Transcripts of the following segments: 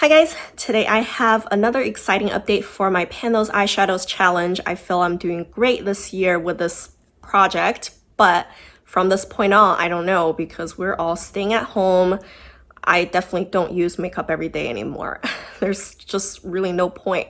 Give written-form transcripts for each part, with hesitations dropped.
Hi guys, today I have another exciting update for my Pan Those Eyeshadows challenge. I feel I'm doing great this year with this project, but from this point on, I don't know because we're all staying at home. I definitely don't use makeup every day anymore. There's just really no point.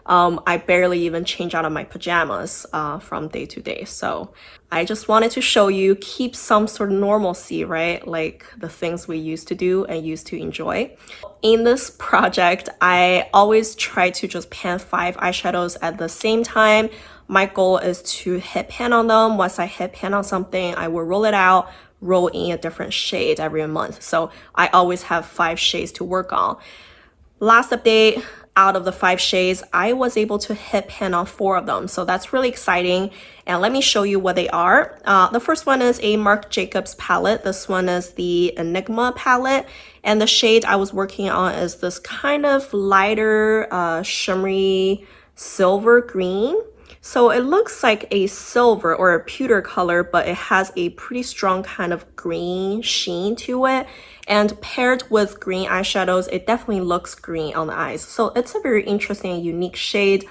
I barely even change out of my pajamas from day to day. So I just wanted to show you, keep some sort of normalcy, right? Like the things we used to do and used to enjoy. In this project, I always try to just pan 5 eyeshadows at the same time. My goal is to hit pan on them. Once I hit pan on something, I will roll it out, roll in a different shade every month. So I always have 5 shades to work on. Last update, out of the 5 shades, I was able to hit pan on 4 of them. So that's really exciting. And let me show you what they are. The first one is a Marc Jacobs palette. This one is the Enigma palette. And the shade I was working on is this kind of lighter, shimmery silver green. So it looks like a silver or a pewter color, but it has a pretty strong kind of green sheen to it. And paired with green eyeshadows, it definitely looks green on the eyes. So it's a very interesting and unique shade.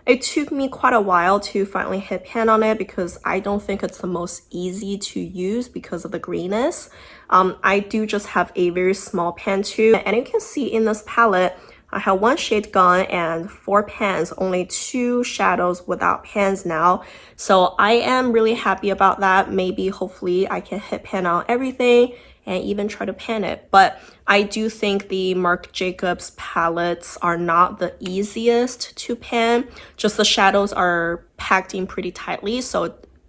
It took me quite a while to finally hit pan on it because I don't think it's the most easy to use because of the greenness. I do just have a very small pan too. And you can see in this palette, I have 1 shade gone and 4 pans, only 2 shadows without pans now. So I am really happy about that. Maybe hopefully I can hit pan on everything and even try to pan it. But I do think the Marc Jacobs palettes are not the easiest to pan. Just the shadows are packed in pretty tightly, so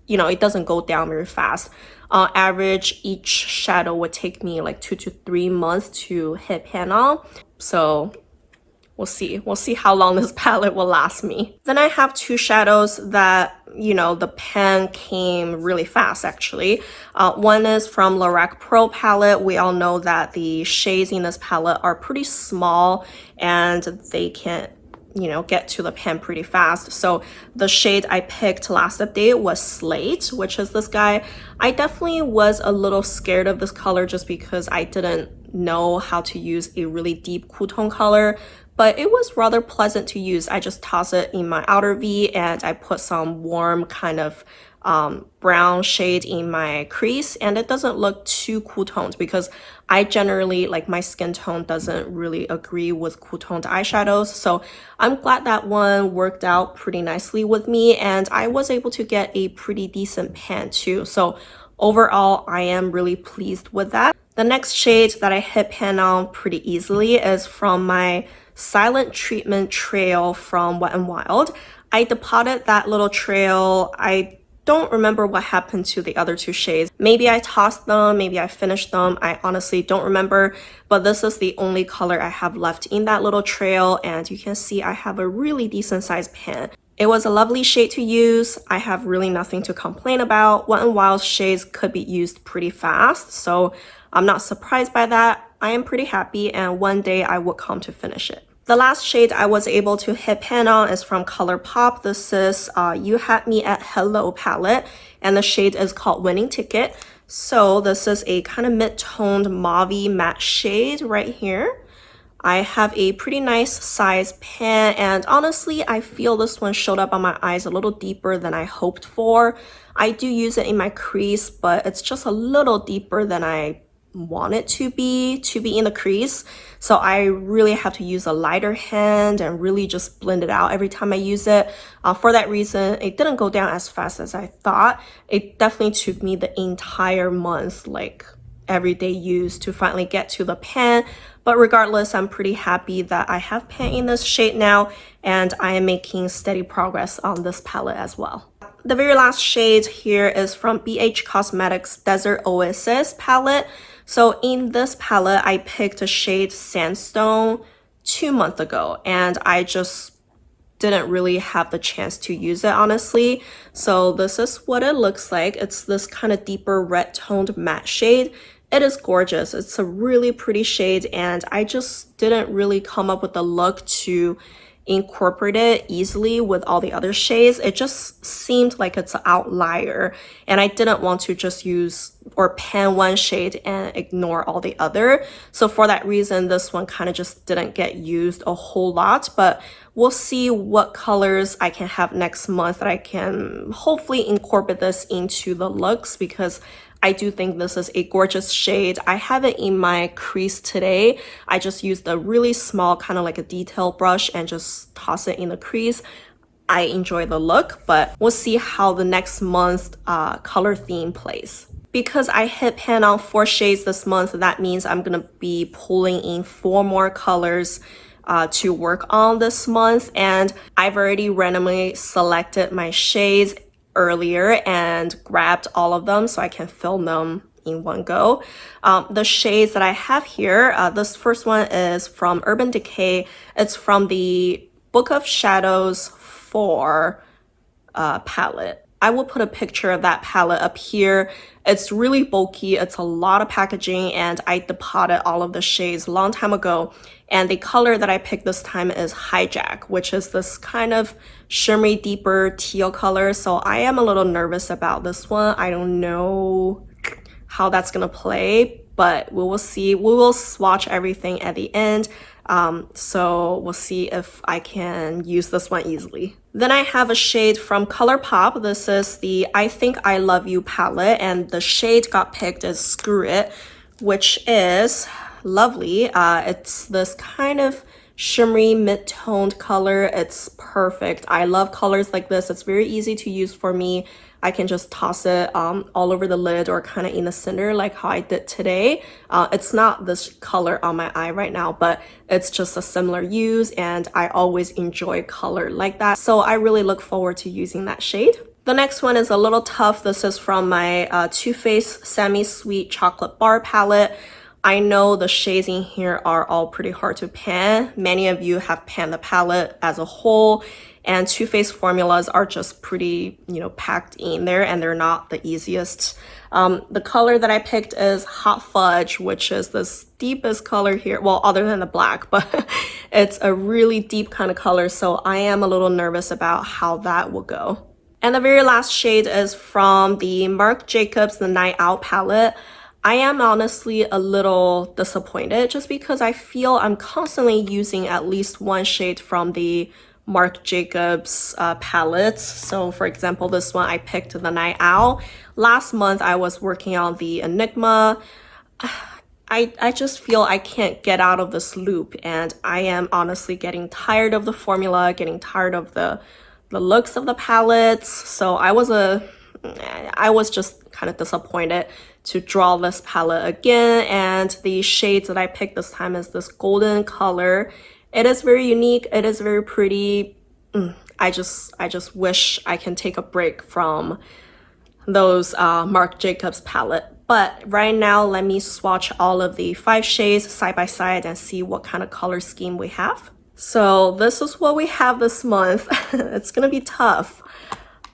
it doesn't go down very fast. On average, each shadow would take me like 2 to 3 months to hit pan on. So we'll see how long this palette will last me. Then I have 2 shadows that, the pan came really fast actually. One is from Lorac Pro Palette. We all know that the shades in this palette are pretty small and they can get to the pan pretty fast. So the shade I picked last update was Slate, which is this guy. I definitely was a little scared of this color just because I didn't know how to use a really deep cool tone color. But it was rather pleasant to use. I just toss it in my outer V and I put some warm kind of brown shade in my crease, and it doesn't look too cool toned because I generally, like, my skin tone doesn't really agree with cool toned eyeshadows. So I'm glad that one worked out pretty nicely with me, and I was able to get a pretty decent pan too. So overall, I am really pleased with that. The next shade that I hit pan on pretty easily is from my Silent Treatment trail from Wet n Wild. I depotted that little trail. I don't remember what happened to the other 2 shades. Maybe I tossed them, maybe I finished them. I honestly don't remember, but this is the only color I have left in that little trail, and you can see I have a really decent sized pan. It was a lovely shade to use. I have really nothing to complain about. Wet n Wild's shades could be used pretty fast, so I'm not surprised by that. I am pretty happy, and one day I will come to finish it. The last shade I was able to hit pan on is from Colourpop. This is You Had Me at Hello palette, and the shade is called Winning Ticket. So this is a kind of mid-toned mauve matte shade right here. I have a pretty nice size pan, and honestly, I feel this one showed up on my eyes a little deeper than I hoped for. I do use it in my crease, but it's just a little deeper than I want it to be in the crease. So I really have to use a lighter hand and really just blend it out every time I use it. For that reason, it didn't go down as fast as I thought. It definitely took me the entire month, like everyday use, to finally get to the pan. But regardless, I'm pretty happy that I have pan in this shade now, and I am making steady progress on this palette as well. The very last shade here is from BH Cosmetics Desert Oasis palette. So in this palette, I picked a shade Sandstone 2 months ago, and I just didn't really have the chance to use it, honestly. So this is what it looks like. It's this kind of deeper red toned matte shade. It is gorgeous. It's a really pretty shade, and I just didn't really come up with the look to incorporate it easily with all the other shades. It just seemed like it's an outlier, and I didn't want to just use or pan one shade and ignore all the other. So for that reason, this one kind of just didn't get used a whole lot, but we'll see what colors I can have next month that I can hopefully incorporate this into the looks, because I do think this is a gorgeous shade. I have it in my crease today. I just used a really small kind of like a detail brush and just toss it in the crease. I enjoy the look, but we'll see how the next month's color theme plays. Because I hit pan on 4 shades this month, that means I'm gonna be pulling in 4 more colors to work on this month, and I've already randomly selected my shades earlier and grabbed all of them so I can film them in one go. The shades that I have here, this first one is from Urban Decay. It's from the Book of Shadows 4 palette. I will put a picture of that palette up here. It's really bulky, it's a lot of packaging, and I depotted all of the shades a long time ago. And the color that I picked this time is Highjack, which is this kind of shimmery, deeper teal color. So I am a little nervous about this one. I don't know how that's gonna play, but we will see. We will swatch everything at the end. So we'll see if I can use this one easily. Then I have a shade from Colourpop. This is the I Think I Love You palette, and the shade got picked is Screw It, which is lovely. It's this kind of shimmery mid-toned color. It's perfect. I love colors like this. It's very easy to use for me. I can just toss it all over the lid or kind of in the center like how I did today. It's not this color on my eye right now, but it's just a similar use, and I always enjoy color like that. So I really look forward to using that shade. The next one is a little tough. This is from my Too Faced Semi-Sweet Chocolate Bar palette. I know the shades in here are all pretty hard to pan. Many of you have panned the palette as a whole, and Too Faced formulas are just pretty, packed in there, and they're not the easiest. The color that I picked is Hot Fudge, which is this deepest color here. Well, other than the black, but it's a really deep kind of color, so I am a little nervous about how that will go. And the very last shade is from the Marc Jacobs The Night Out palette. I am honestly a little disappointed just because I feel I'm constantly using at least one shade from the Marc Jacobs palettes. So for example, this one I picked The Night Owl. Last month I was working on the Enigma. I just feel I can't get out of this loop, and I am honestly getting tired of the formula, getting tired of the looks of the palettes. So I was just kind of disappointed to draw this palette again, and the shades that I picked this time is this golden color. It is very unique, it is very pretty. I just wish I can take a break from those Marc Jacobs palette. But right now, let me swatch all of the 5 shades side by side and see what kind of color scheme we have. So this is what we have this month. It's gonna be tough.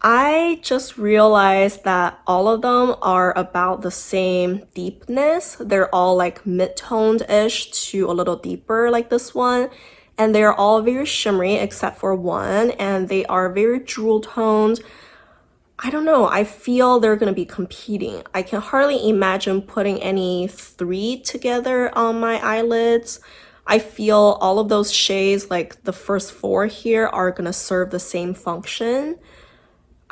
I just realized that all of them are about the same deepness. They're all like mid-toned-ish to a little deeper like this one. And they're all very shimmery except for one. And they are very jewel-toned. I don't know, I feel they're gonna be competing. I can hardly imagine putting any 3 together on my eyelids. I feel all of those shades, like the first 4 here, are gonna serve the same function.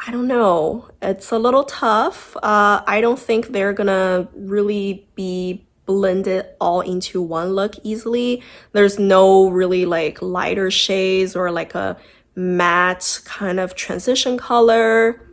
I don't know, it's a little tough. I don't think they're gonna really be blended all into one look easily. There's no really like lighter shades or like a matte kind of transition color.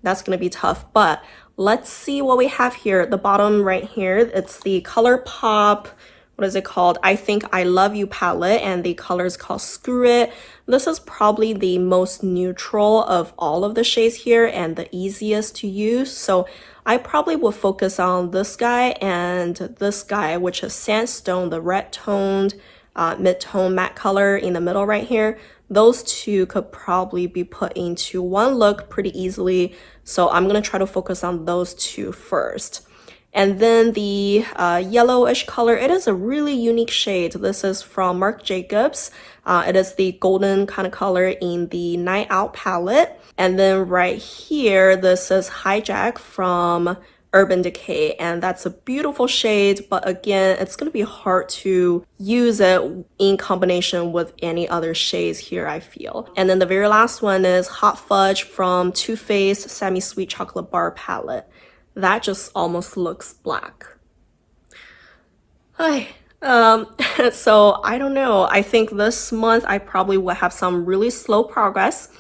That's gonna be tough, but let's see what we have here. The bottom right here, it's the Colourpop, what is it called? I Think I Love You palette, and the color is called Screw It. This is probably the most neutral of all of the shades here and the easiest to use. So I probably will focus on this guy and this guy, which is Sandstone, the red toned, mid-tone matte color in the middle right here. Those two could probably be put into one look pretty easily. So I'm gonna try to focus on those two first. And then the yellowish color, it is a really unique shade. This is from Marc Jacobs. It is the golden kind of color in the Night Out palette. And then right here, this is Highjack from Urban Decay, and that's a beautiful shade, but again, it's going to be hard to use it in combination with any other shades here, I feel. And then the very last one is Hot Fudge from Too Faced Semi-Sweet Chocolate Bar palette. That just almost looks black. Hi. So I don't know. I think this month I probably will have some really slow progress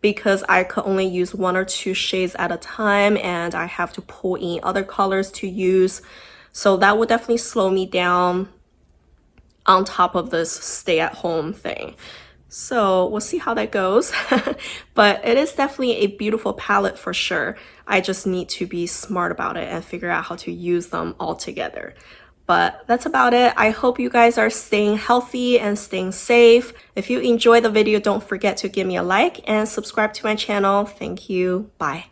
because I could only use 1 or 2 shades at a time and I have to pull in other colors to use. So that would definitely slow me down on top of this stay-at-home thing. So we'll see how that goes. But it is definitely a beautiful palette for sure. I just need to be smart about it and figure out how to use them all together. But that's about it. I hope you guys are staying healthy and staying safe. If you enjoyed the video, don't forget to give me a like and subscribe to my channel. Thank you. Bye.